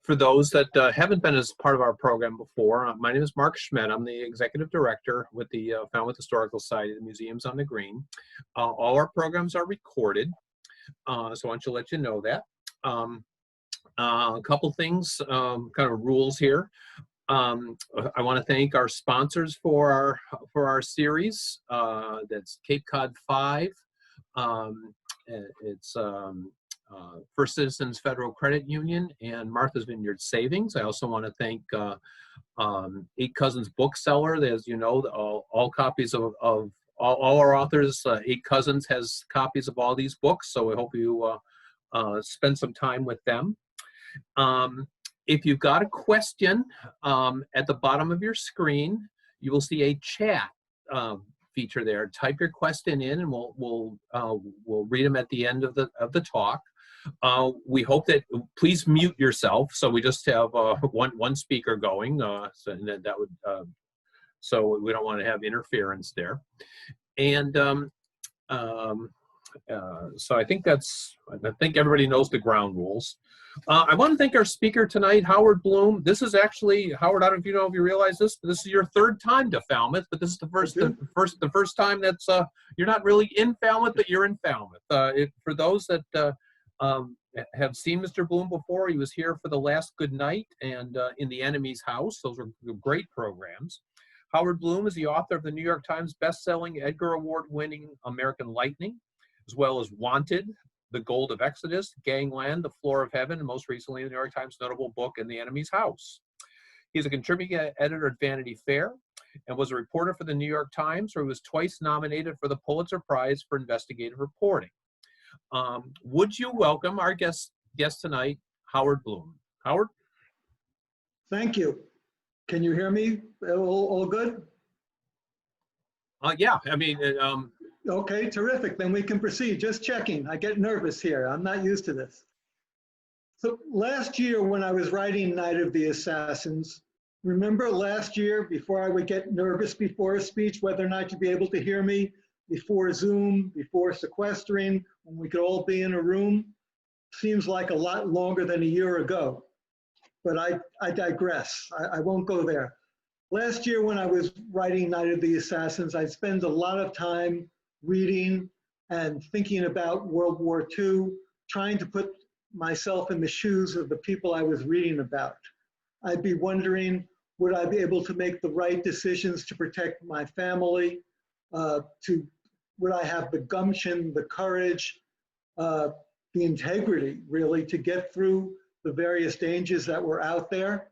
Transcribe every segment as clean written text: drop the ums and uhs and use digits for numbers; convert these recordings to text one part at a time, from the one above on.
For those that haven't been as part of our program before, my name is Mark Schmidt. I'm the executive director with the Falmouth Historical Society of the Museums on the Green. All our programs are recorded, so I want to let you know that. A couple things, kind of rules here. I want to thank our sponsors for our series. That's Cape Cod 5. It's First Citizens Federal Credit Union and Martha's Vineyard Savings. I also want to thank Eight Cousins Bookseller. As you know, all copies of all our authors, Eight Cousins has copies of all these books, so we hope you spend some time with them. If you've got a question, at the bottom of your screen, you will see a chat feature there. Type your question in, and we'll read them at the end of the talk. We hope that please mute yourself, so we just have one speaker going. So we don't want to have interference there. And so I think everybody knows the ground rules. I want to thank our speaker tonight, Howard Blum. This is actually, Howard, I don't know if you realize this, but this is your third time to Falmouth, but this is the first time that's you're not really in Falmouth, but you're in Falmouth. For those that have seen Mr. Blum before, he was here for The Last Good Night and In the Enemy's House. Those are great programs. Howard Blum is the author of the New York Times best-selling Edgar Award-winning American Lightning, as well as Wanted, The Gold of Exodus, Gangland, The Floor of Heaven, and most recently the New York Times notable book, In the Enemy's House. He's a contributing editor at Vanity Fair and was a reporter for the New York Times, where he was twice nominated for the Pulitzer Prize for investigative reporting. Would you welcome our guest tonight, Howard Blum? Howard? Thank you. Can you hear me? All good? Yeah, I mean, okay, terrific. Then we can proceed. Just checking. I get nervous here. I'm not used to this. So last year when I was writing Night of the Assassins, remember last year before I would get nervous before a speech, whether or not you'd be able to hear me, before Zoom, before sequestering, when we could all be in a room? Seems like a lot longer than a year ago, but I digress. I won't go there. Last year when I was writing Night of the Assassins, I spent a lot of time reading and thinking about World War II, trying to put myself in the shoes of the people I was reading about. I'd be wondering, would I be able to make the right decisions to protect my family? Would I have the gumption, the courage, the integrity, really, to get through the various dangers that were out there?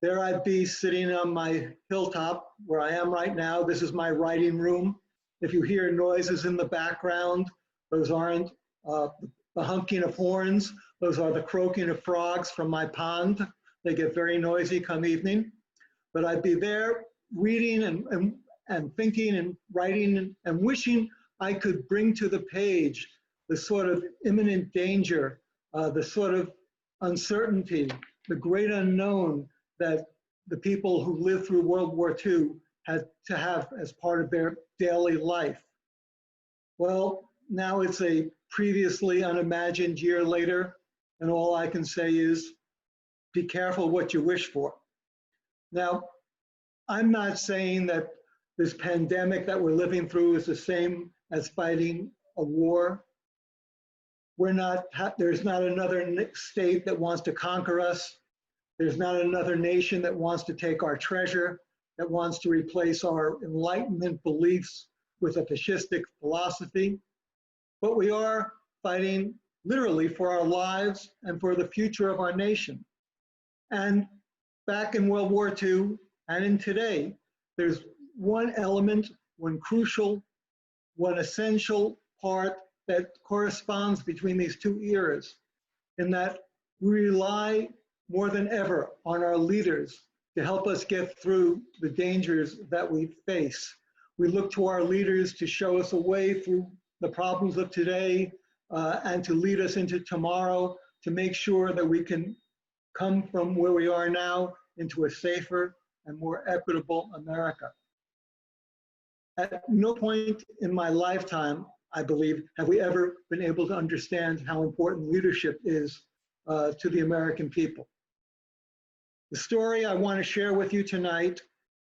There I'd be sitting on my hilltop where I am right now. This is my writing room. If you hear noises in the background, those aren't the honking of horns. Those are the croaking of frogs from my pond. They get very noisy come evening. But I'd be there reading and thinking and writing and wishing I could bring to the page the sort of imminent danger, the sort of uncertainty, the great unknown that the people who lived through World War II had to have as part of their daily life. Well, now it's a previously unimagined year later, and all I can say is, be careful what you wish for. Now, I'm not saying that this pandemic that we're living through is the same as fighting a war. There's not another state that wants to conquer us. There's not another nation that wants to take our treasure, that wants to replace our Enlightenment beliefs with a fascistic philosophy. But we are fighting literally for our lives and for the future of our nation. And back in World War II and in today, there's one element, one crucial, one essential part that corresponds between these two eras, in that we rely more than ever on our leaders to help us get through the dangers that we face. We look to our leaders to show us a way through the problems of today and to lead us into tomorrow, to make sure that we can come from where we are now into a safer and more equitable America. At no point in my lifetime, I believe, have we ever been able to understand how important leadership is to the American people. The story I want to share with you tonight,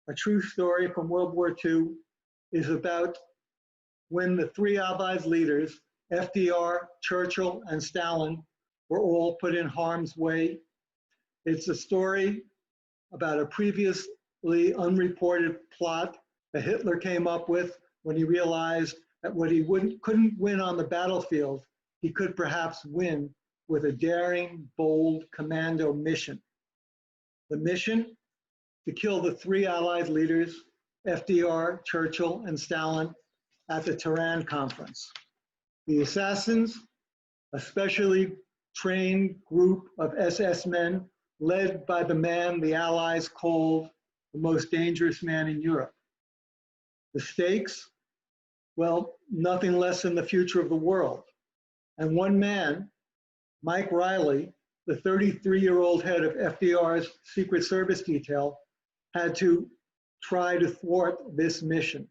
a true story from World War II, is about when the three Allied leaders, FDR, Churchill, and Stalin, were all put in harm's way. It's a story about a previously unreported plot that Hitler came up with when he realized that what he couldn't win on the battlefield, he could perhaps win with a daring, bold commando mission. The mission? To kill the three Allied leaders, FDR, Churchill, and Stalin, at the Tehran conference. The assassins, a specially trained group of SS men led by the man the Allies called the most dangerous man in Europe. The stakes? Well, nothing less than the future of the world. And one man, Mike Reilly, the 33-year-old head of FDR's Secret Service detail, had to try to thwart this mission.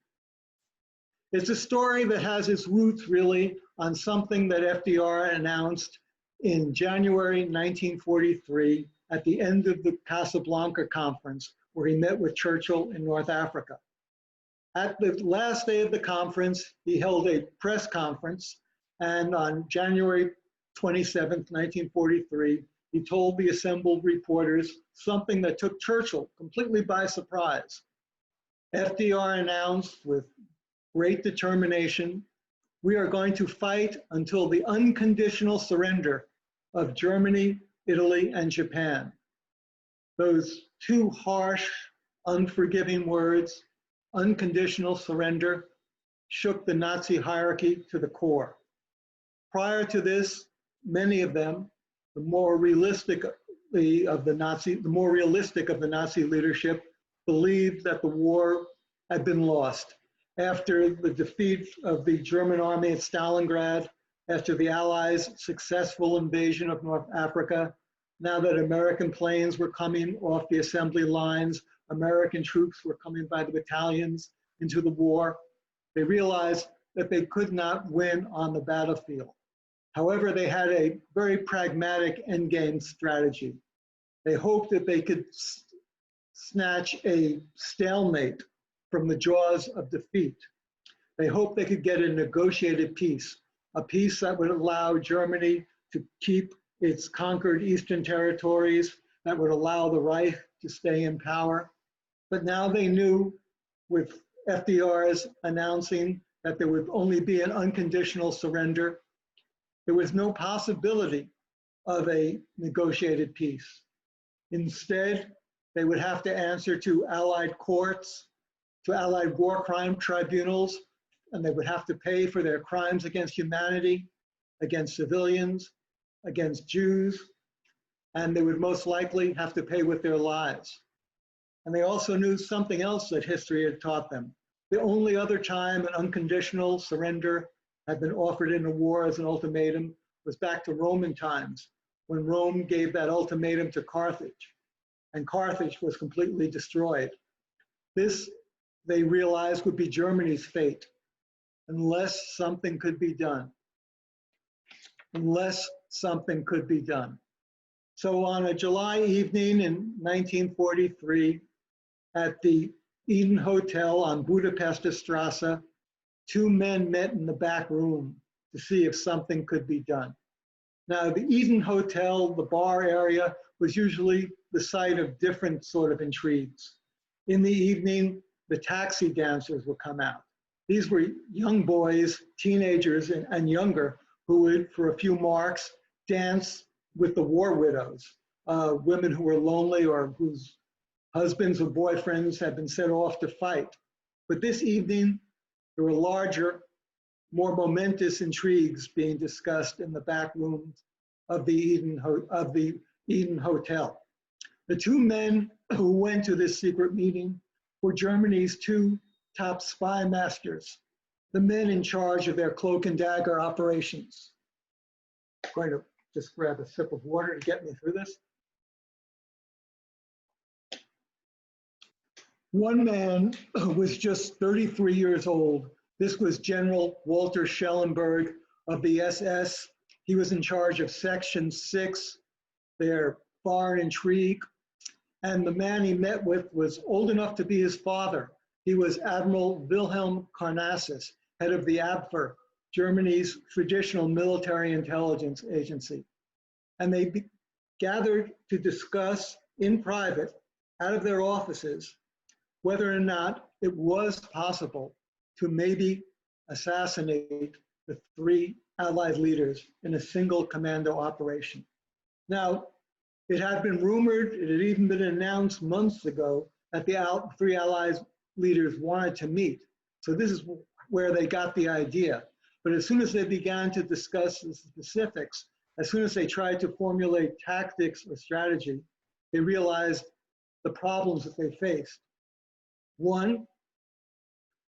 It's a story that has its roots really on something that FDR announced in January 1943 at the end of the Casablanca conference, where he met with Churchill in North Africa. At the last day of the conference, he held a press conference, and on January 27th, 1943, he told the assembled reporters something that took Churchill completely by surprise. FDR announced with great determination, "We are going to fight until the unconditional surrender of Germany, Italy, and Japan." Those two harsh, unforgiving words, unconditional surrender, shook the Nazi hierarchy to the core. Prior to this, many of them, the more realistic of the Nazi leadership, believed that the war had been lost. After the defeat of the German army at Stalingrad, after the Allies' successful invasion of North Africa, now that American planes were coming off the assembly lines, American troops were coming by the battalions into the war, they realized that they could not win on the battlefield. However, they had a very pragmatic endgame strategy. They hoped that they could snatch a stalemate from the jaws of defeat. They hoped they could get a negotiated peace, a peace that would allow Germany to keep its conquered eastern territories, that would allow the Reich to stay in power. But now they knew, with FDR's announcing that there would only be an unconditional surrender, there was no possibility of a negotiated peace. Instead, they would have to answer to Allied courts, to Allied war crime tribunals, and they would have to pay for their crimes against humanity, against civilians, against Jews, and they would most likely have to pay with their lives. And they also knew something else that history had taught them. The only other time an unconditional surrender had been offered in a war as an ultimatum was back to Roman times, when Rome gave that ultimatum to Carthage, and Carthage was completely destroyed. This, they realized, would be Germany's fate, unless something could be done. Unless something could be done. So on a July evening in 1943, at the Eden Hotel on Budapester Strasse, two men met in the back room to see if something could be done. Now, the Eden Hotel, the bar area, was usually the site of different sort of intrigues. In the evening, the taxi dancers would come out. These were young boys, teenagers and younger, who would, for a few marks, dance with the war widows, women who were lonely or whose husbands or boyfriends had been sent off to fight. But this evening, there were larger, more momentous intrigues being discussed in the back rooms of the Eden Hotel. The two men who went to this secret meeting were Germany's two top spy masters, the men in charge of their cloak and dagger operations. I'm going to just grab a sip of water to get me through this. One man was just 33 years old. This was General Walter Schellenberg of the SS. He was in charge of Section 6, their foreign intrigue. And the man he met with was old enough to be his father. He was Admiral Wilhelm Karnassus, head of the Abwehr, Germany's traditional military intelligence agency. And they gathered to discuss in private, out of their offices, whether or not it was possible to maybe assassinate the 3 Allied leaders in a single commando operation. Now, it had been rumored, it had even been announced months ago that the 3 Allied leaders wanted to meet. So this is where they got the idea. But as soon as they began to discuss the specifics, as soon as they tried to formulate tactics or strategy, they realized the problems that they faced. One,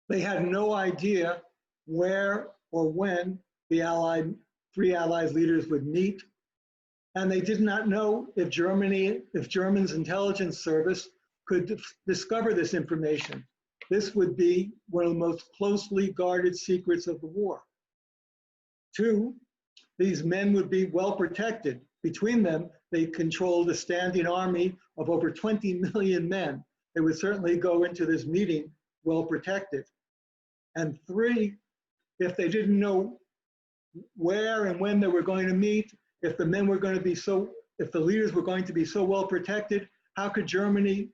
they had no idea where or when the 3 Allied leaders would meet. And they did not know if Germany's intelligence service could discover this information. This would be one of the most closely guarded secrets of the war. 2, these men would be well protected. Between them, they controlled a standing army of over 20 million men. They would certainly go into this meeting well protected. And 3, if they didn't know where and when they were going to meet, if the men were going to be if the leaders were going to be so well protected, how could Germany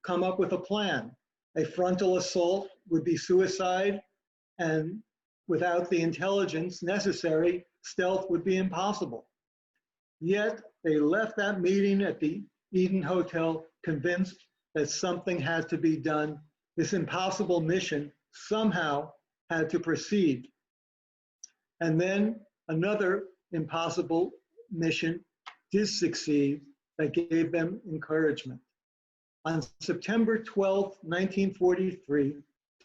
come up with a plan? A frontal assault would be suicide, and without the intelligence necessary, stealth would be impossible. Yet they left that meeting at the Eden Hotel convinced that something had to be done. This impossible mission somehow had to proceed. And then another impossible mission did succeed that gave them encouragement. On September 12, 1943,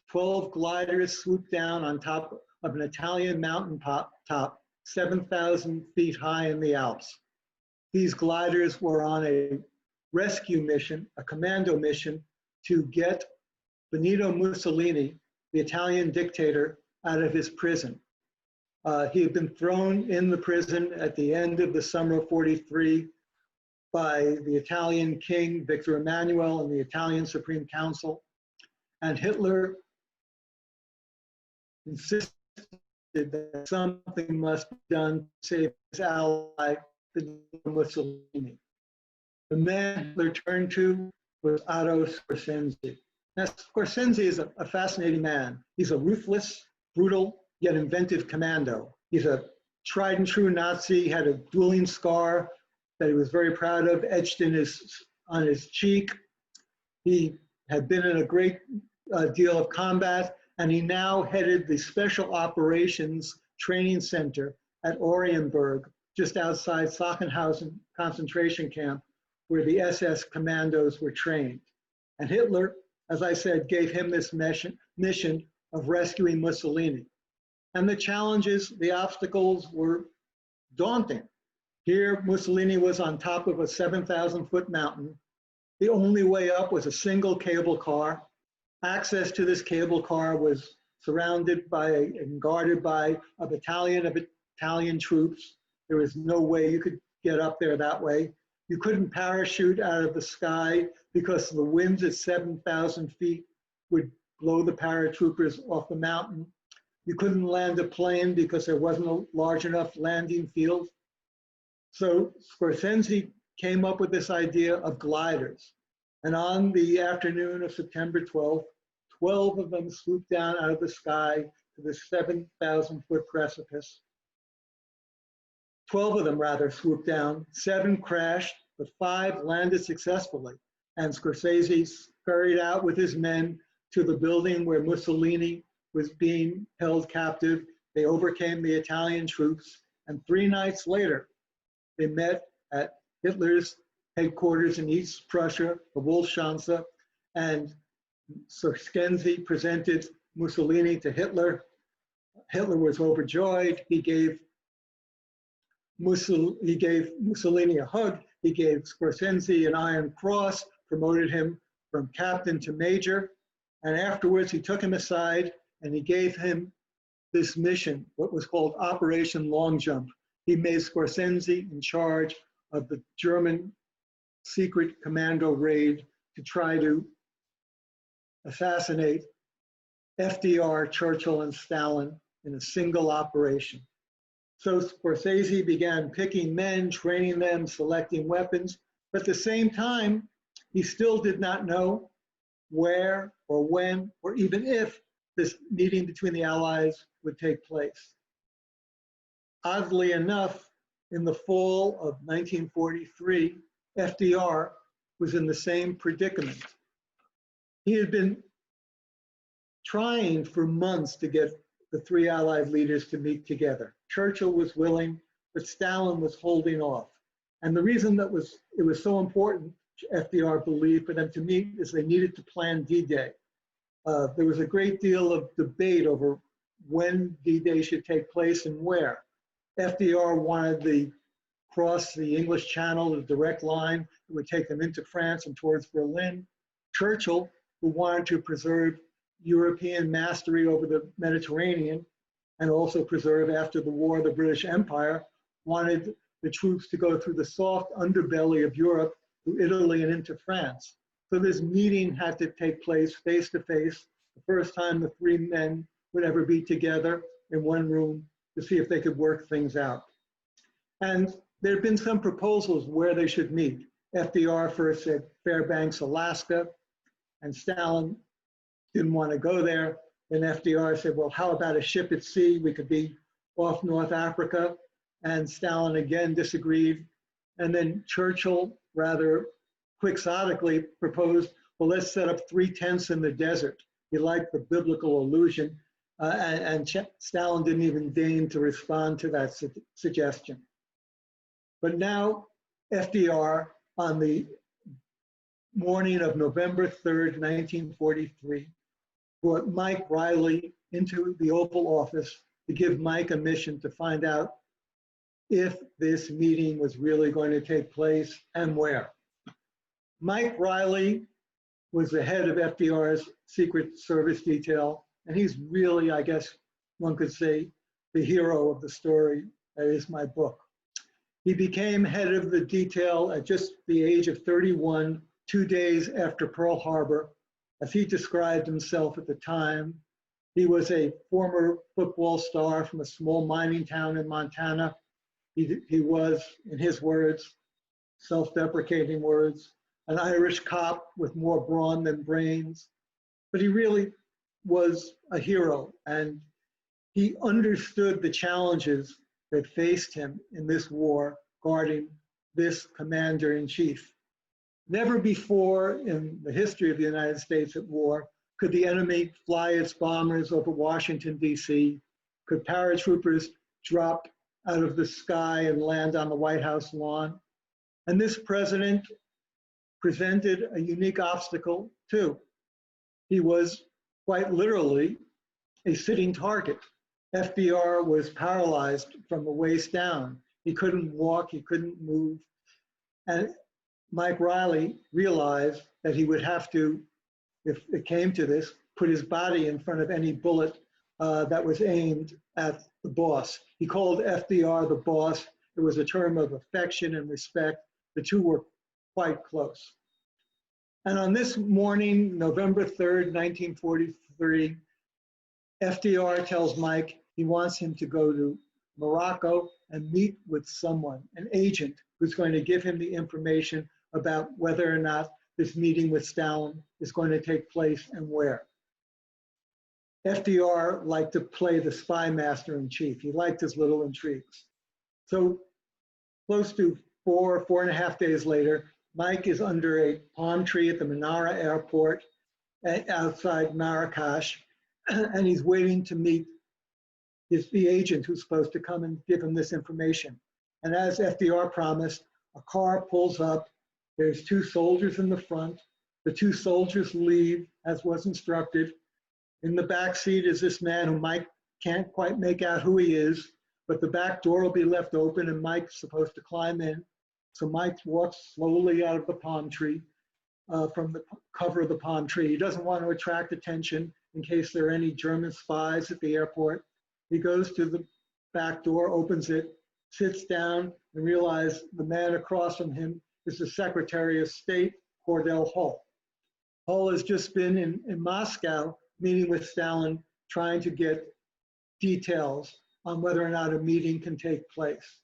12 gliders swooped down on top of an Italian mountain top 7,000 feet high in the Alps. These gliders were on a rescue mission, a commando mission, to get Benito Mussolini, the Italian dictator, out of his prison. He had been thrown in the prison at the end of the summer of '43 by the Italian king, Victor Emmanuel, and the Italian Supreme Council. And Hitler insisted that something must be done to save his ally, Benito Mussolini. The man Hitler turned to was Otto Skorzeny. Now, Skorzeny is a fascinating man. He's a ruthless, brutal, yet inventive commando. He's a tried and true Nazi, had a dueling scar that he was very proud of, etched on his cheek. He had been in a great deal of combat, and he now headed the Special Operations Training Center at Orienburg, just outside Sachsenhausen concentration camp, where the SS commandos were trained. And Hitler, as I said, gave him this mission of rescuing Mussolini. And the challenges, the obstacles were daunting. Here, Mussolini was on top of a 7,000-foot mountain. The only way up was a single cable car. Access to this cable car was surrounded by and guarded by a battalion of Italian troops. There was no way you could get up there that way. You couldn't parachute out of the sky because the winds at 7,000 feet would blow the paratroopers off the mountain. You couldn't land a plane because there wasn't a large enough landing field. So Skorzeny came up with this idea of gliders. And on the afternoon of September 12th, 12 of them swooped down out of the sky to the 7,000-foot precipice. 12 of them rather swooped down, 7 crashed, but 5 landed successfully. And Skorzeny scurried out with his men to the building where Mussolini was being held captive. They overcame the Italian troops, and 3 nights later, they met at Hitler's headquarters in East Prussia, the Wolfschanze, and Skorzeny presented Mussolini to Hitler. Hitler was overjoyed. He gave Mussolini a hug. He gave Skorzeny an Iron Cross, promoted him from captain to major, and afterwards he took him aside and he gave him this mission, what was called Operation Long Jump. He made Skorzeny in charge of the German secret commando raid to try to assassinate FDR, Churchill, and Stalin in a single operation. So Scorsese began picking men, training them, selecting weapons, but at the same time, he still did not know where or when or even if this meeting between the Allies would take place. Oddly enough, in the fall of 1943, FDR was in the same predicament. He had been trying for months to get the three Allied leaders to meet together. Churchill was willing, but Stalin was holding off. And the reason that it was so important, FDR believed, for them to meet is they needed to plan D-Day. There was a great deal of debate over when D-Day should take place and where. FDR wanted to cross the English Channel, a direct line that would take them into France and towards Berlin. Churchill, who wanted to preserve European mastery over the Mediterranean and also preserve after the war the British Empire, wanted the troops to go through the soft underbelly of Europe, through Italy and into France. So this meeting had to take place face to face, the first time the three men would ever be together in one room to see if they could work things out. And there had been some proposals where they should meet. FDR first said Fairbanks, Alaska, and Stalin didn't want to go there. Then FDR said, well, how about a ship at sea? We could be off North Africa. And Stalin again disagreed. And then Churchill, rather quixotically, proposed, well, let's set up 3 tents in the desert. He liked the biblical allusion. And Stalin didn't even deign to respond to that suggestion. But now FDR, on the morning of November 3rd, 1943, brought Mike Reilly into the Oval Office to give Mike a mission to find out if this meeting was really going to take place and where. Mike Reilly was the head of FDR's Secret Service detail, and he's really, I guess one could say, the hero of the story that is my book. He became head of the detail at just the age of 31, 2 days after Pearl Harbor. As he described himself at the time, he was a former football star from a small mining town in Montana. He was, in his words, self-deprecating words, an Irish cop with more brawn than brains. But he really was a hero, and he understood the challenges that faced him in this war guarding this commander-in-chief. Never before in the history of the United States at war could the enemy fly its bombers over Washington, D.C., could paratroopers drop out of the sky and land on the White House lawn. And this president presented a unique obstacle too. He was quite literally a sitting target. FDR was paralyzed from the waist down. He couldn't walk, he couldn't move. And Mike Reilly realized that he would have to, if it came to this, put his body in front of any bullet that was aimed at the boss. He called FDR the boss. It was a term of affection and respect. The two were quite close. And on this morning, November 3rd, 1943, FDR tells Mike he wants him to go to Morocco and meet with someone, an agent, who's going to give him the information about whether or not this meeting with Stalin is going to take place and where. FDR liked to play the spy master in chief. He liked his little intrigues. So close to 4.5 days later, Mike is under a palm tree at the Manara airport outside Marrakesh, and he's waiting to meet the agent who's supposed to come and give him this information. And as FDR promised, a car pulls up. There's 2 soldiers in the front. The 2 soldiers leave as was instructed. In the back seat is this man who Mike can't quite make out who he is, but the back door will be left open and Mike's supposed to climb in. So Mike walks slowly out of the palm tree, from the cover of the palm tree. He doesn't want to attract attention in case there are any German spies at the airport. He goes to the back door, opens it, sits down, and realizes the man across from him is the Secretary of State, Cordell Hull. Hull has just been in Moscow meeting with Stalin, trying to get details on whether or not a meeting can take place.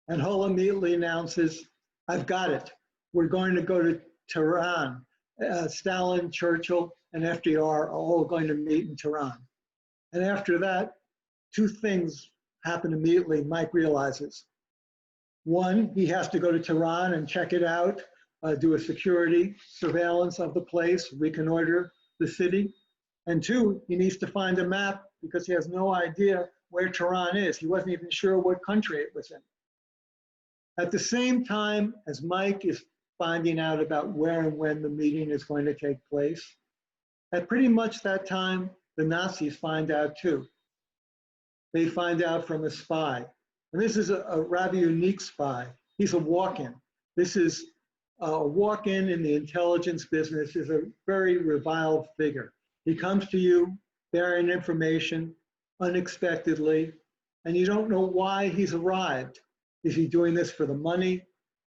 And Hull immediately announces, I've got it. We're going to go to Tehran. Stalin, Churchill, and FDR are all going to meet in Tehran. And after that, two things happen immediately, Mike realizes. One, he has to go to Tehran and check it out, do a security surveillance of the place, reconnoiter the city. And two, he needs to find a map because he has no idea where Tehran is. He wasn't even sure what country it was in. At the same time as Mike is finding out about where and when the meeting is going to take place, at pretty much that time, the Nazis find out too. They find out from a spy. And this is a rather unique spy. He's a walk-in. This is a walk-in in the intelligence business, is a very reviled figure. He comes to you bearing information unexpectedly, and you don't know why he's arrived. Is he doing this for the money,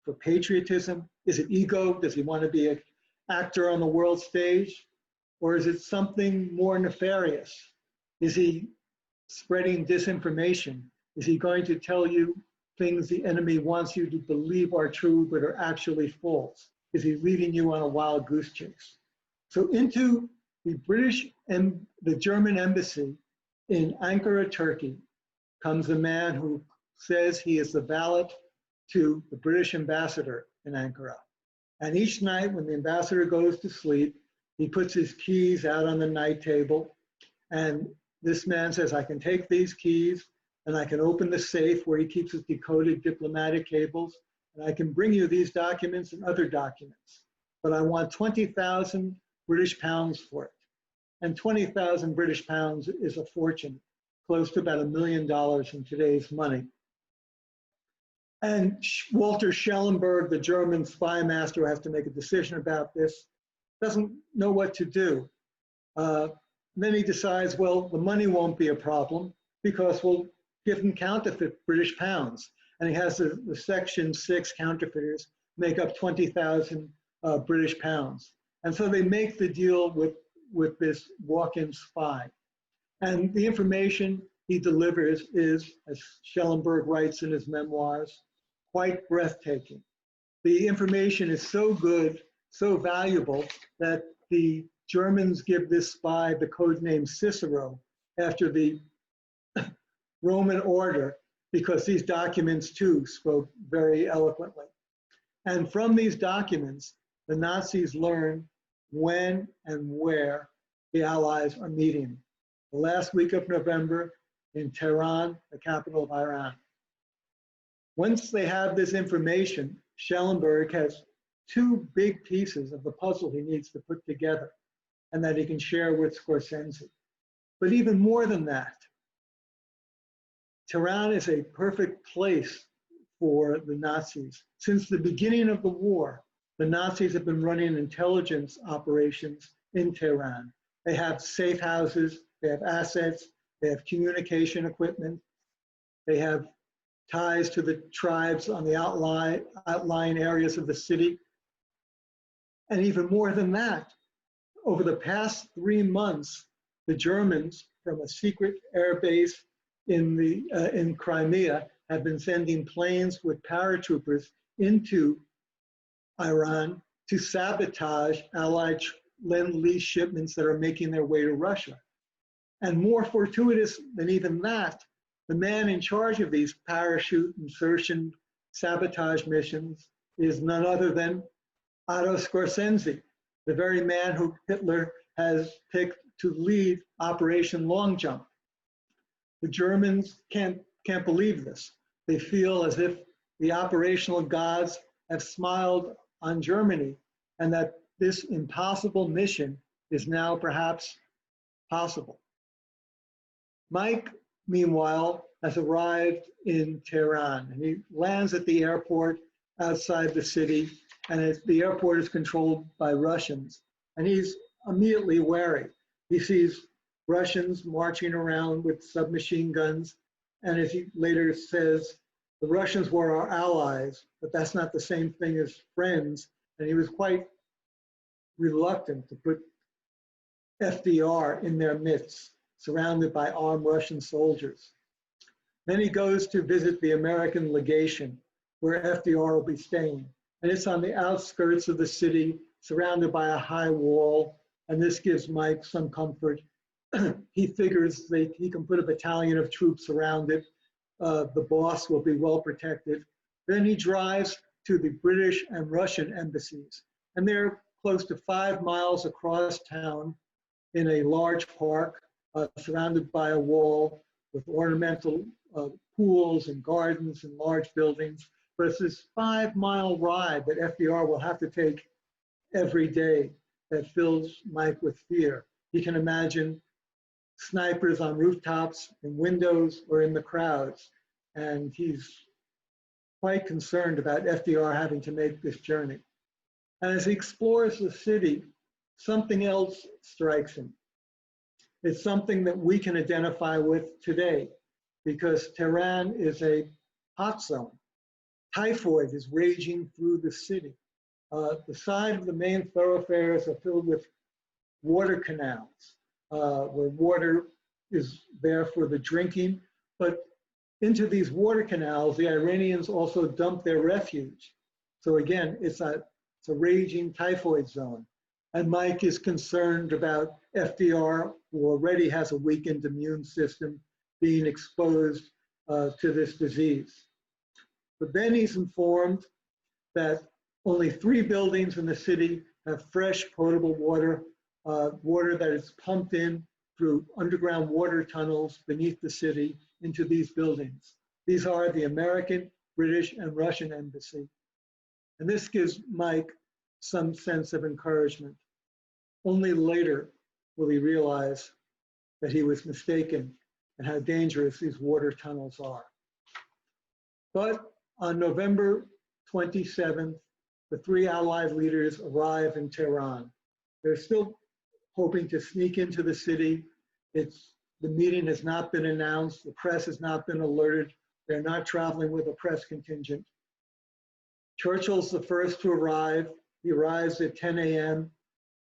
for patriotism? Is it ego? Does he want to be an actor on the world stage? Or is it something more nefarious? Is he spreading disinformation? Is he going to tell you things the enemy wants you to believe are true but are actually false? Is he leading you on a wild goose chase? So into the British and the German embassy in Ankara, Turkey, comes a man who says he is the valet to the British ambassador in Ankara. And each night when the ambassador goes to sleep, he puts his keys out on the night table. And this man says, I can take these keys and I can open the safe where he keeps his decoded diplomatic cables, and I can bring you these documents and other documents. But I want 20,000 British pounds for it. And 20,000 British pounds is a fortune, close to about $1 million in today's money. And Walter Schellenberg, the German spy master, has to make a decision about this, doesn't know what to do. Then he decides, well, the money won't be a problem because we'll give him counterfeit British pounds. And he has the Section 6 counterfeiters make up 20,000 British pounds. And so they make the deal with this walk-in spy. And the information he delivers is, as Schellenberg writes in his memoirs, quite breathtaking. The information is so good, so valuable, that the Germans give this spy the code name Cicero after the Roman order, because these documents too spoke very eloquently. And from these documents, the Nazis learn when and where the Allies are meeting. The last week of November in Tehran, the capital of Iran. Once they have this information, Schellenberg has two big pieces of the puzzle he needs to put together and that he can share with Scorsese. But even more than that, Tehran is a perfect place for the Nazis. Since the beginning of the war, the Nazis have been running intelligence operations in Tehran. They have safe houses, they have assets, they have communication equipment, they have ties to the tribes on the outlying areas of the city. And even more than that, over the past 3 months, the Germans, from a secret air base in Crimea, have been sending planes with paratroopers into Iran to sabotage Allied Lend-Lease shipments that are making their way to Russia. And more fortuitous than even that, the man in charge of these parachute insertion sabotage missions is none other than Otto Scorsese, the very man who Hitler has picked to lead Operation Long Jump. The Germans can't believe this. They feel as if the operational gods have smiled on Germany and that this impossible mission is now perhaps possible. Mike, meanwhile, has arrived in Tehran, and he lands at the airport outside the city, and the airport is controlled by Russians, and he's immediately wary. He sees Russians marching around with submachine guns, and as he later says, The Russians were our allies, but that's not the same thing as friends. And he was quite reluctant to put FDR in their midst, surrounded by armed Russian soldiers. Then he goes to visit the American legation, where FDR will be staying. And it's on the outskirts of the city, surrounded by a high wall. And this gives Mike some comfort. He figures he can put a battalion of troops around it. The boss will be well protected. Then he drives to the British and Russian embassies. And they're close to 5 miles across town in a large park, surrounded by a wall with ornamental pools and gardens and large buildings. But it's this 5-mile ride that FDR will have to take every day that fills Mike with fear. He can imagine snipers on rooftops, in windows, or in the crowds. And he's quite concerned about FDR having to make this journey. And as he explores the city, something else strikes him. It's something that we can identify with today, because Tehran is a hot zone. Typhoid is raging through the city. The side of the main thoroughfares are filled with water canals, where water is there for the drinking. But into these water canals, the Iranians also dump their refuse. So again, it's a raging typhoid zone. And Mike is concerned about FDR, who already has a weakened immune system, being exposed to this disease. But then he's informed that only 3 buildings in the city have fresh potable water, water that is pumped in through underground water tunnels beneath the city into these buildings. These are the American, British, and Russian embassy. And this gives Mike some sense of encouragement. Only later will he realize that he was mistaken and how dangerous these water tunnels are. But on November 27th, the 3 Allied leaders arrive in Tehran. They're still hoping to sneak into the city. The meeting has not been announced. The press has not been alerted. They're not traveling with a press contingent. Churchill's the first to arrive. He arrives at 10 a.m.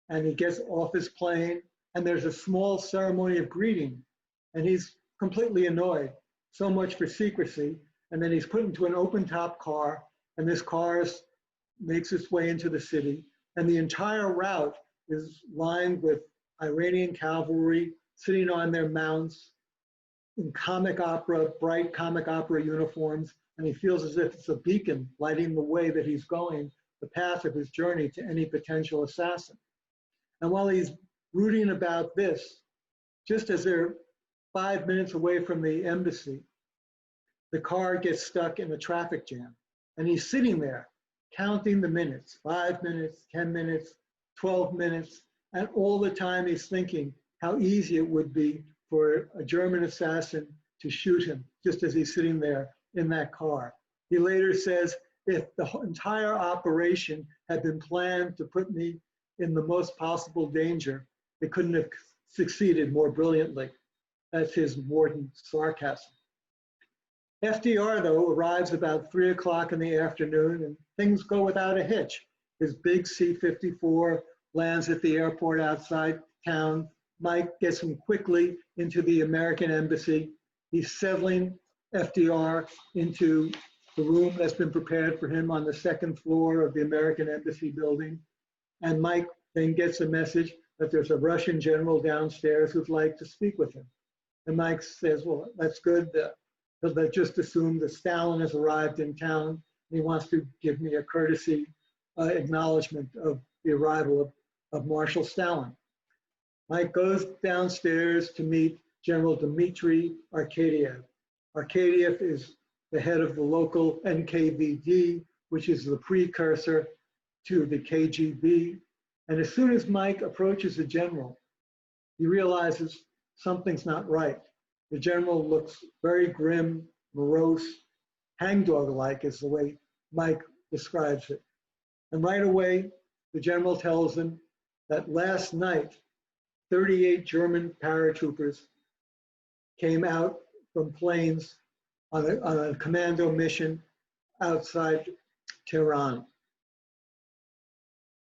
and he gets off his plane, and there's a small ceremony of greeting, and he's completely annoyed. So much for secrecy. And then he's put into an open-top car, and this car makes its way into the city, and the entire route is lined with Iranian cavalry sitting on their mounts in bright comic opera uniforms, and he feels as if it's a beacon lighting the way that he's going, the path of his journey to any potential assassin. And while he's brooding about this, just as they're 5 minutes away from the embassy, the car gets stuck in a traffic jam. And he's sitting there counting the minutes, 5 minutes, 10 minutes, 12 minutes, and all the time he's thinking how easy it would be for a German assassin to shoot him just as he's sitting there in that car. He later says, if the entire operation had been planned to put me in the most possible danger, it couldn't have succeeded more brilliantly. That's his mordant sarcasm. FDR, though, arrives about 3 o'clock in the afternoon, and things go without a hitch. His big C-54 lands at the airport outside town. Mike gets him quickly into the American embassy. He's settling FDR into the room that's been prepared for him on the 2nd floor of the American embassy building. And Mike then gets a message that there's a Russian general downstairs who'd like to speak with him. And Mike says, well, that's good. They just assumed that Stalin has arrived in town. He wants to give me a courtesy acknowledgement of the arrival of Marshal Stalin. Mike goes downstairs to meet General Dmitry Arkadiev. Arkadiev is the head of the local NKVD, which is the precursor to the KGB. And as soon as Mike approaches the general, he realizes something's not right. The general looks very grim, morose, hangdog-like is the way Mike describes it. And right away, the general tells him that last night, 38 German paratroopers came out from planes on a commando mission outside Tehran.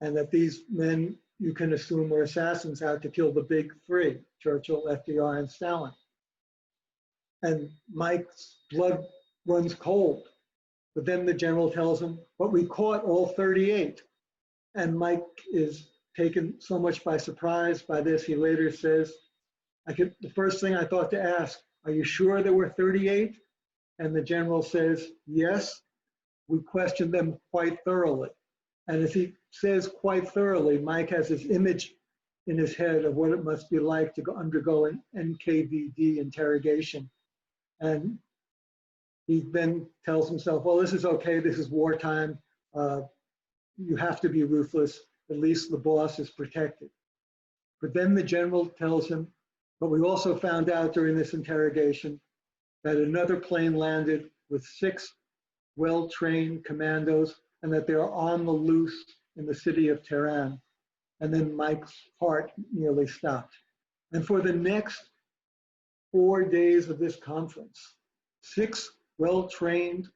And that these men, you can assume, were assassins out to kill the big three, Churchill, FDR, and Stalin. And Mike's blood runs cold. But then the general tells him, but we caught all 38. And Mike is taken so much by surprise by this, he later says, the first thing I thought to ask, are you sure there were 38? And the general says, yes, we questioned them quite thoroughly. And as he says quite thoroughly, Mike has this image in his head of what it must be like to undergo an NKVD interrogation. And he then tells himself, well, this is okay, this is wartime. You have to be ruthless, at least the boss is protected. But then the general tells him, but we also found out during this interrogation that another plane landed with 6 well-trained commandos and that they're on the loose in the city of Tehran. And then Mike's heart nearly stopped. And for the next 4 days of this conference, 6 well-trained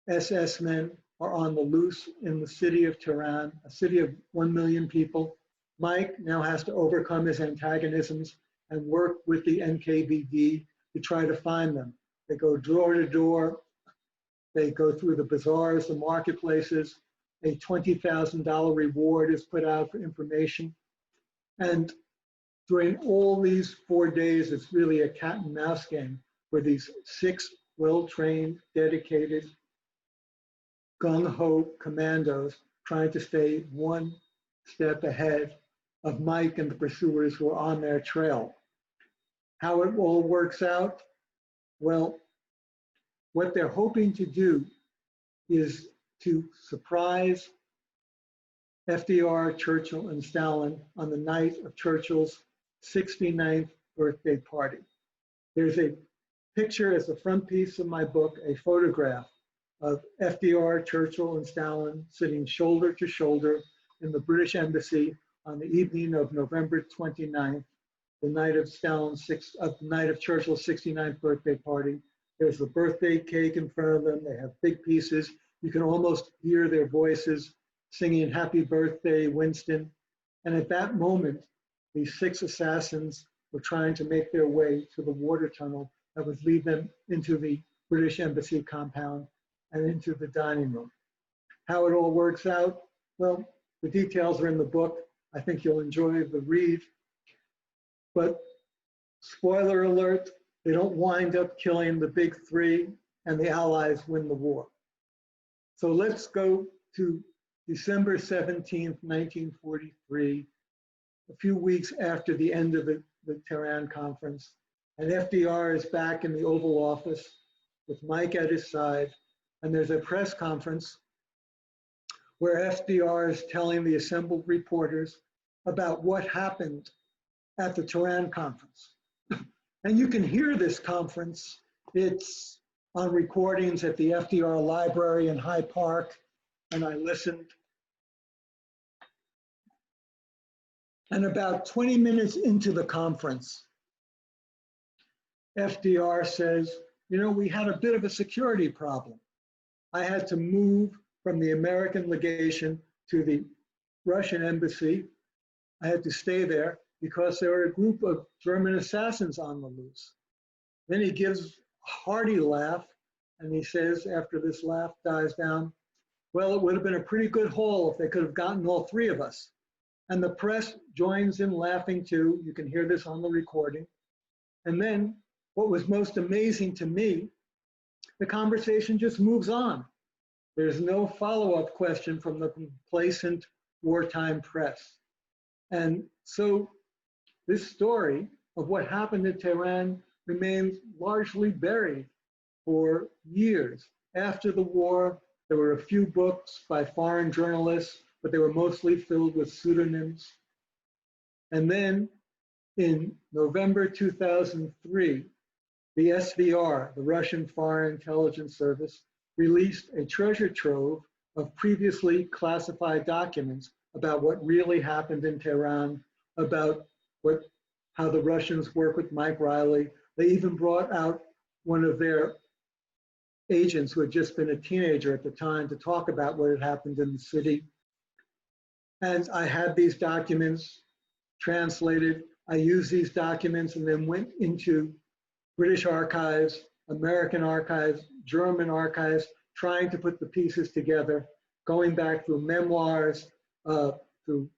SS men are on the loose in the city of Tehran, a city of 1 million people. Mike now has to overcome his antagonisms and work with the NKVD to try to find them. They go door to door. They go through the bazaars, the marketplaces. A $20,000 reward is put out for information. And during all these 4 days, it's really a cat and mouse game where these 6 well-trained, dedicated, gung-ho commandos trying to stay 1 step ahead of Mike and the pursuers who are on their trail. How it all works out? Well, what they're hoping to do is to surprise FDR, Churchill, and Stalin on the night of Churchill's 69th birthday party. There's a picture as the front piece of my book, a photograph of FDR, Churchill, and Stalin sitting shoulder to shoulder in the British Embassy on the evening of November 29th, the night of Churchill's 69th birthday party. There's the birthday cake in front of them. They have big pieces. You can almost hear their voices singing "Happy Birthday, Winston." And at that moment, these 6 assassins were trying to make their way to the water tunnel that would lead them into the British Embassy compound and into the dining room. How it all works out? Well, the details are in the book. I think you'll enjoy the read. But spoiler alert, they don't wind up killing the big three, and the Allies win the war. So let's go to December 17th, 1943, a few weeks after the end of the Tehran conference. And FDR is back in the Oval Office with Mike at his side. And there's a press conference where FDR is telling the assembled reporters about what happened at the Tehran conference. And you can hear this conference. It's on recordings at the FDR Library in Hyde Park, and I listened. And about 20 minutes into the conference, FDR says, you know, we had a bit of a security problem. I had to move from the American legation to the Russian embassy. I had to stay there because there were a group of German assassins on the loose. Then he gives a hearty laugh, and he says, after this laugh dies down, well, it would have been a pretty good haul if they could have gotten all 3 of us. And the press joins in laughing too. You can hear this on the recording. And then what was most amazing to me, the conversation just moves on. There's no follow-up question from the complacent wartime press. And so this story of what happened in Tehran remains largely buried for years. After the war, there were a few books by foreign journalists, but they were mostly filled with pseudonyms. And then in November 2003, the SVR, the Russian Foreign Intelligence Service, released a treasure trove of previously classified documents about what really happened in Tehran, about how the Russians work with Mike Reilly. They even brought out one of their agents who had just been a teenager at the time to talk about what had happened in the city. And I had these documents translated. I used these documents and then went into British archives, American archives, German archives, trying to put the pieces together, going back through memoirs, through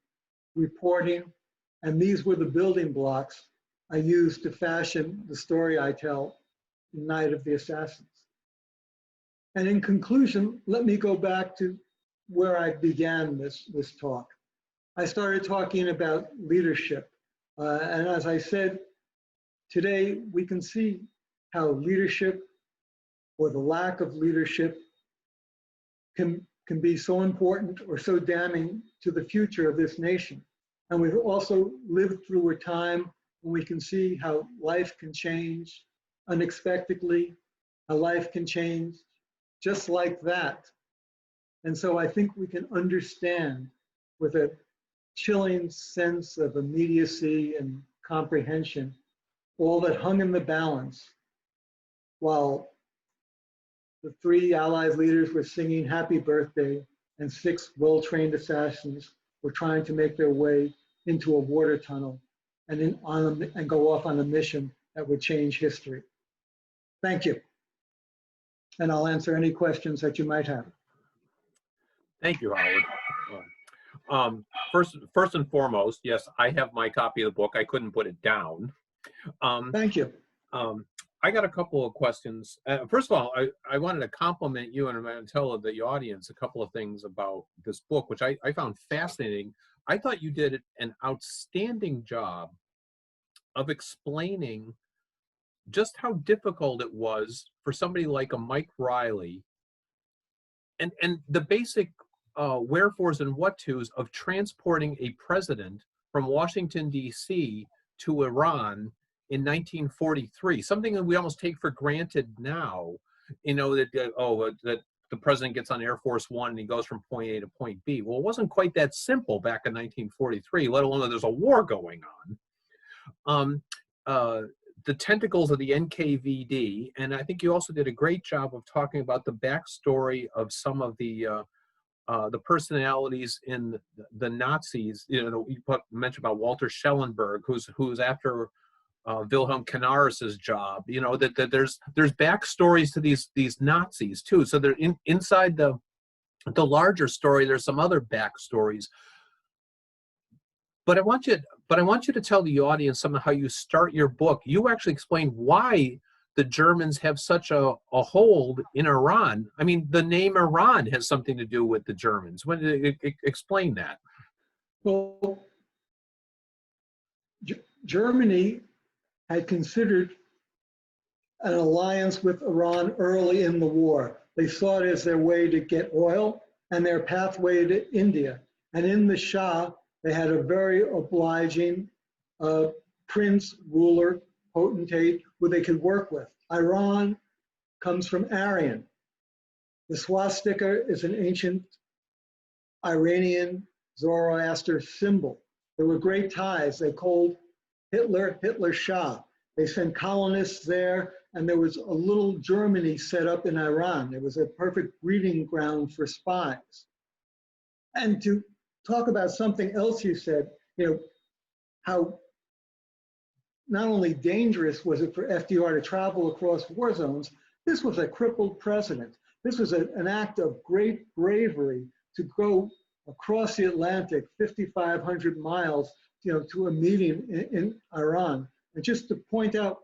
reporting. And these were the building blocks I used to fashion the story I tell in Night of the Assassins. And in conclusion, let me go back to where I began this talk. I started talking about leadership. And as I said, today we can see how leadership or the lack of leadership can be so important or so damning to the future of this nation. And we've also lived through a time when we can see how life can change unexpectedly, how life can change just like that. And so I think we can understand with a chilling sense of immediacy and comprehension all that hung in the balance while the 3 Allied leaders were singing happy birthday and 6 well-trained assassins were trying to make their way into a water tunnel and go off on a mission that would change history. Thank you. And I'll answer any questions that you might have. Thank you, Howard. First and foremost, yes, I have my copy of the book. I couldn't put it down. Thank you. I got a couple of questions. First of all, I wanted to compliment you, and I'm going to tell the audience a couple of things about this book, which I found fascinating. I thought you did an outstanding job of explaining just how difficult it was for somebody like a Mike Reilly and the basic wherefores and what-tos of transporting a president from Washington, D.C. to Iran in 1943, something that we almost take for granted now, you know, that the president gets on Air Force One and he goes from point A to point B. Well, it wasn't quite that simple back in 1943, let alone that there's a war going on. The tentacles of the NKVD, and I think you also did a great job of talking about the backstory of some of the personalities in the Nazis. You know, you mentioned about Walter Schellenberg, who's after Wilhelm Canaris's job. You know that there's backstories to these Nazis too. So they're inside the larger story. There's some other backstories. But I want you to tell the audience some of how you start your book. You actually explain why the Germans have such a hold in Iran. I mean, the name Iran has something to do with the Germans. Explain that. Well, Germany had considered an alliance with Iran early in the war. They saw it as their way to get oil and their pathway to India. And in the Shah, they had a very obliging prince, ruler, potentate who they could work with. Iran comes from Aryan. The swastika is an ancient Iranian Zoroaster symbol. There were great ties. They called Hitler Shah. They sent colonists there, and there was a little Germany set up in Iran. It was a perfect breeding ground for spies. And to talk about something else you said, you know, how not only dangerous was it for FDR to travel across war zones, this was a crippled president. This was an act of great bravery to go across the Atlantic, 5,500 miles, you know, to a meeting in Iran. And just to point out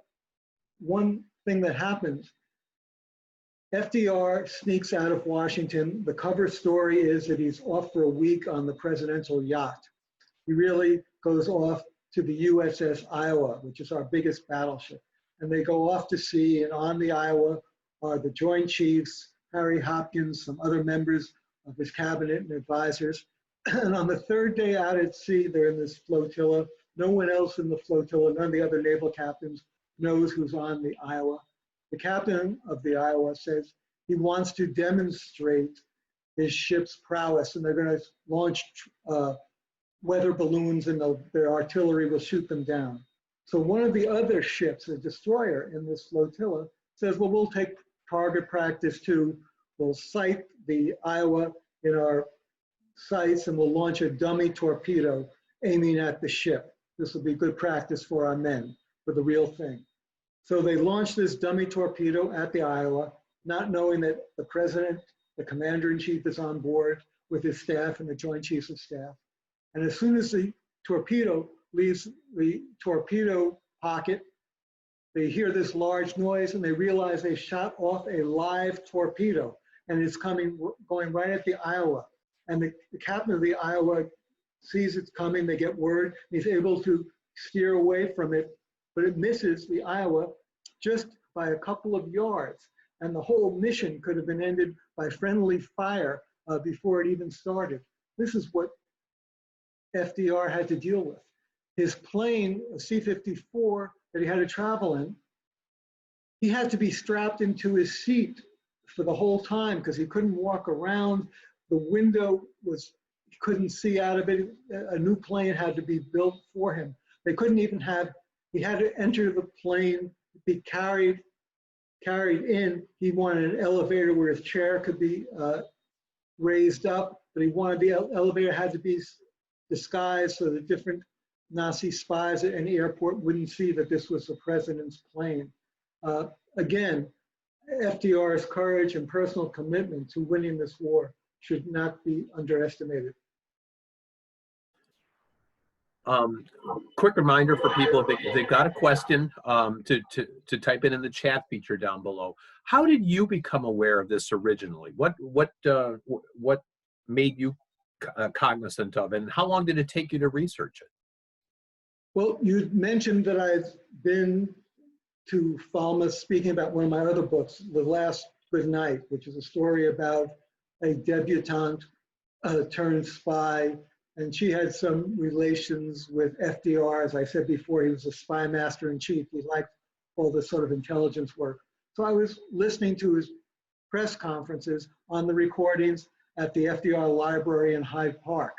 one thing that happens, FDR sneaks out of Washington. The cover story is that he's off for a week on the presidential yacht. He really goes off to the USS Iowa, which is our biggest battleship. And they go off to sea, and on the Iowa are the Joint Chiefs, Harry Hopkins, some other members of his cabinet and advisors. And on the third day out at sea, they're in this flotilla. No one else in the flotilla, none of the other naval captains knows who's on the Iowa. The captain of the Iowa says he wants to demonstrate his ship's prowess, and they're going to launch weather balloons, and their artillery will shoot them down. So one of the other ships, a destroyer in this flotilla, says, well, we'll take target practice 2, we'll sight the Iowa in our sights and we'll launch a dummy torpedo aiming at the ship. This will be good practice for our men, for the real thing. So they launched this dummy torpedo at the Iowa, not knowing that the president, the commander-in-chief, is on board with his staff and the Joint Chiefs of Staff. And as soon as the torpedo leaves the torpedo pocket, they hear this large noise and they realize they shot off a live torpedo and it's going right at the Iowa. And the captain of the Iowa sees it's coming, they get word, he's able to steer away from it, but it misses the Iowa just by a couple of yards. And the whole mission could have been ended by friendly fire before it even started. This is what FDR had to deal with. His plane, a C-54 that he had to travel in, he had to be strapped into his seat for the whole time because he couldn't walk around. The window was, he couldn't see out of it. A new plane had to be built for him. They couldn't even have, he had to enter the plane, be carried in. He wanted an elevator where his chair could be raised up, but he wanted the elevator had to be disguised so that different Nazi spies at any airport wouldn't see that this was the president's plane. Again, FDR's courage and personal commitment to winning this war should not be underestimated. Quick reminder for people, if they've got a question, to type it in the chat feature down below. How did you become aware of this originally? What made you cognizant of it, and how long did it take you to research it? Well, you mentioned that I've been to Falmouth speaking about one of my other books, The Last Good Night, which is a story about a debutante turned spy, and she had some relations with FDR. As I said before, he was a spy master in chief. He liked all this sort of intelligence work. So I was listening to his press conferences on the recordings at the FDR Library in Hyde Park.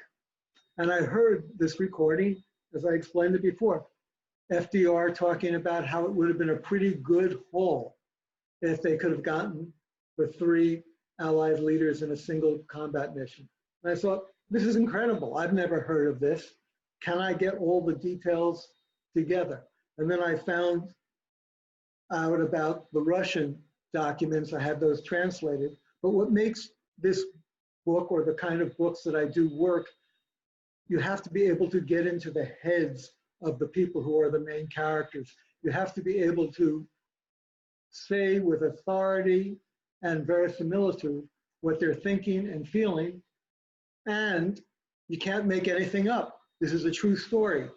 And I heard this recording, as I explained it before, FDR talking about how it would have been a pretty good haul if they could have gotten the 3 Allied leaders in a single combat mission. And I thought, this is incredible. I've never heard of this. Can I get all the details together? And then I found out about the Russian documents. I had those translated. But what makes this book, or the kind of books that I do work, you have to be able to get into the heads of the people who are the main characters. You have to be able to say with authority and verisimilitude what they're thinking and feeling, and you can't make anything up. This is a true story.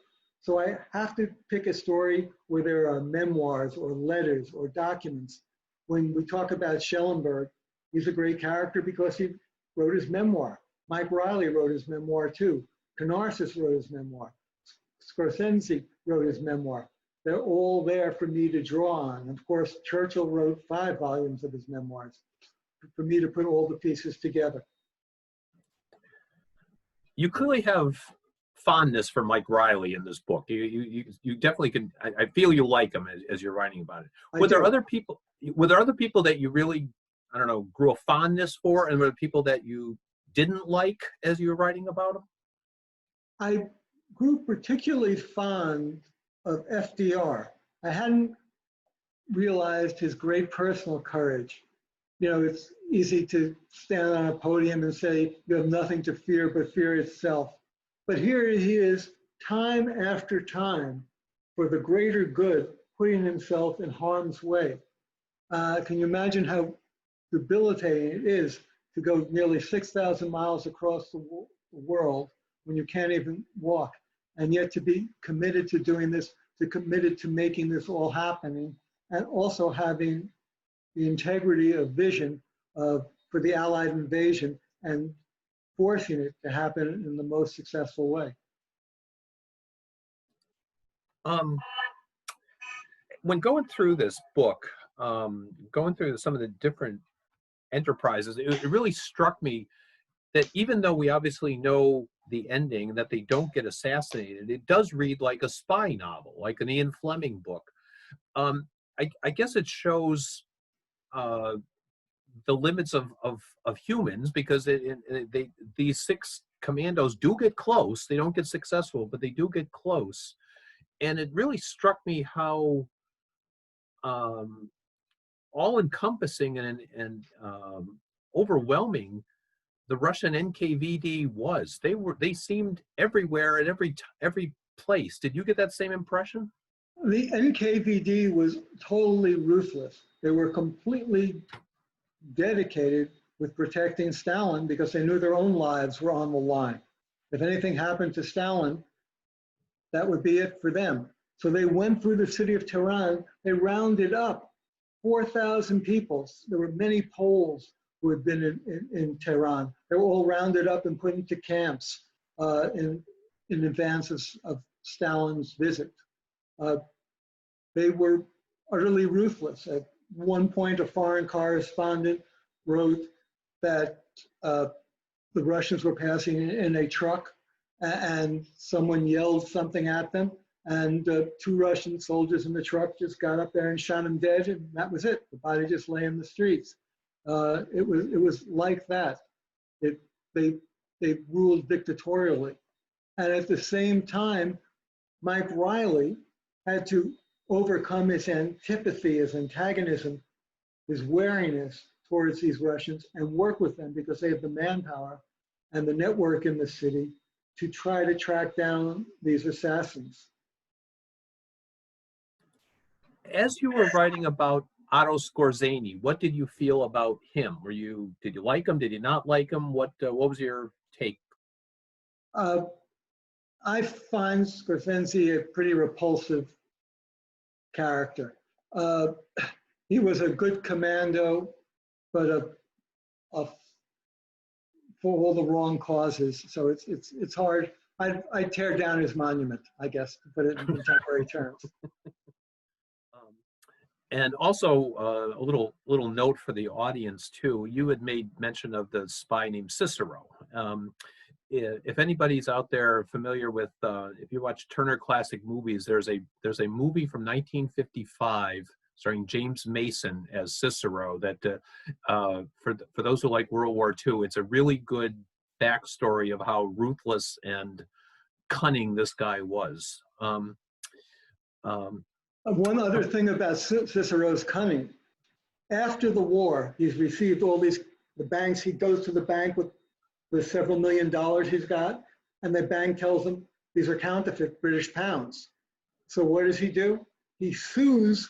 So I have to pick a story where there are memoirs or letters or documents. When we talk about Schellenberg, he's a great character because he wrote his memoir. Mike Reilly wrote his memoir too. Canarsis wrote his memoir. Scorsese wrote his memoir. They're all there for me to draw on. Of course, Churchill wrote 5 volumes of his memoirs for me to put all the pieces together. You clearly have fondness for Mike Reilly in this book. You definitely can. I feel you like him as you're writing about it. Were there other people that you really, I don't know, grew a fondness for, and were there people that you didn't like as you were writing about him? I grew particularly fond of FDR. I hadn't realized his great personal courage. You know, it's easy to stand on a podium and say you have nothing to fear but fear itself. But here he is, time after time, for the greater good, putting himself in harm's way. Can you imagine how debilitating it is to go nearly 6,000 miles across the world when you can't even walk, and yet to be committed to doing this, to committed to making this all happening, and also having the integrity of vision for the Allied invasion and forcing it to happen in the most successful way. When going through this book, going through some of the different enterprises, it really struck me that even though we obviously know the ending, that they don't get assassinated, it does read like a spy novel, like an Ian Fleming book. I guess it shows the limits of humans, because these six commandos do get close. They don't get successful, but they do get close. And it really struck me how all-encompassing and overwhelming the Russian NKVD was. They seemed everywhere at every place. Did you get that same impression? The NKVD was totally ruthless. They were completely dedicated with protecting Stalin because they knew their own lives were on the line. If anything happened to Stalin, that would be it for them. So they went through the city of Tehran. They rounded up 4,000 people. There were many Poles who had been in Tehran. They were all rounded up and put into camps in advance of Stalin's visit. They were utterly ruthless. At one point, a foreign correspondent wrote that the Russians were passing in a truck and someone yelled something at them, and two Russian soldiers in the truck just got up there and shot him dead, and that was it. The body just lay in the streets. It was like that. They ruled dictatorially. And at the same time, Mike Reilly had to overcome his antipathy, his antagonism, his wariness towards these Russians and work with them because they have the manpower and the network in the city to try to track down these assassins. As you were writing about Otto Skorzeny, what did you feel about him? Did you like him? Did you not like him? What was your take? I find Skorzeny a pretty repulsive character. He was a good commando, but for all the wrong causes. So it's hard. I'd tear down his monument, I guess, to put it in contemporary terms. And also a little note for the audience too. You had made mention of the spy named Cicero. If anybody's out there familiar with, if you watch Turner Classic Movies, there's a movie from 1955 starring James Mason as Cicero. That for those who like World War II, it's a really good backstory of how ruthless and cunning this guy was. One other thing about Cicero's cunning: after the war, he's received all the banks. He goes to the bank with several $1 million he's got, and the bank tells him these are counterfeit British pounds. So what does he do? He sues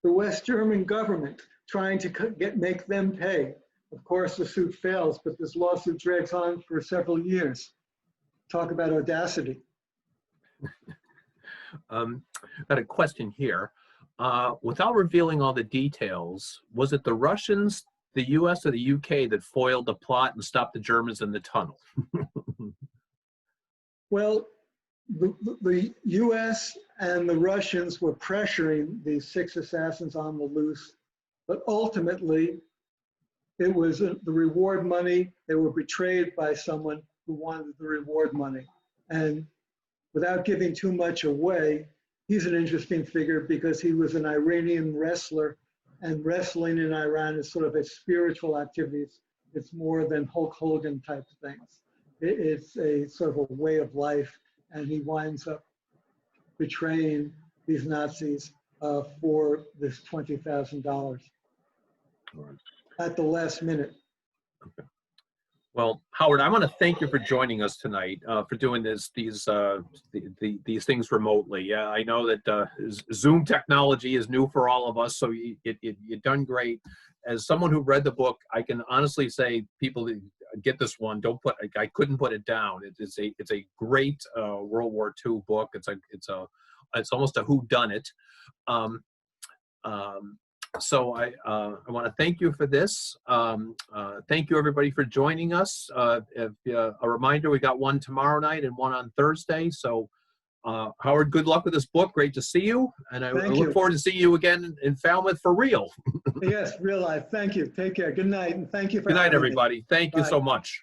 the West German government, trying to make them pay. Of course, the suit fails, but this lawsuit drags on for several years. Talk about audacity. Got a question here. Without revealing all the details, was it the Russians, the US, or the UK that foiled the plot and stopped the Germans in the tunnel? Well, the US and the Russians were pressuring these 6 assassins on the loose, but ultimately it was the reward money. They were betrayed by someone who wanted the reward money. And without giving too much away, he's an interesting figure because he was an Iranian wrestler, and wrestling in Iran is sort of a spiritual activity. It's more than Hulk Hogan type things. It's a sort of a way of life, and he winds up betraying these Nazis for this $20,000 at the last minute. Okay. Well, Howard, I want to thank you for joining us tonight, for doing these things remotely. I know that Zoom technology is new for all of us, so you've done great. As someone who read the book, I can honestly say, people that get this one, I couldn't put it down. It's a great World War II book. It's almost a whodunit. So I want to thank you for this. Thank you, everybody, for joining us. A reminder, we got one tomorrow night and one on Thursday. So Howard, good luck with this book. Great to see you. And I look forward to seeing you again in Falmouth for real. Yes, real life. Thank you. Take care. Good night. And thank you for Good night, everybody. Thank you so much.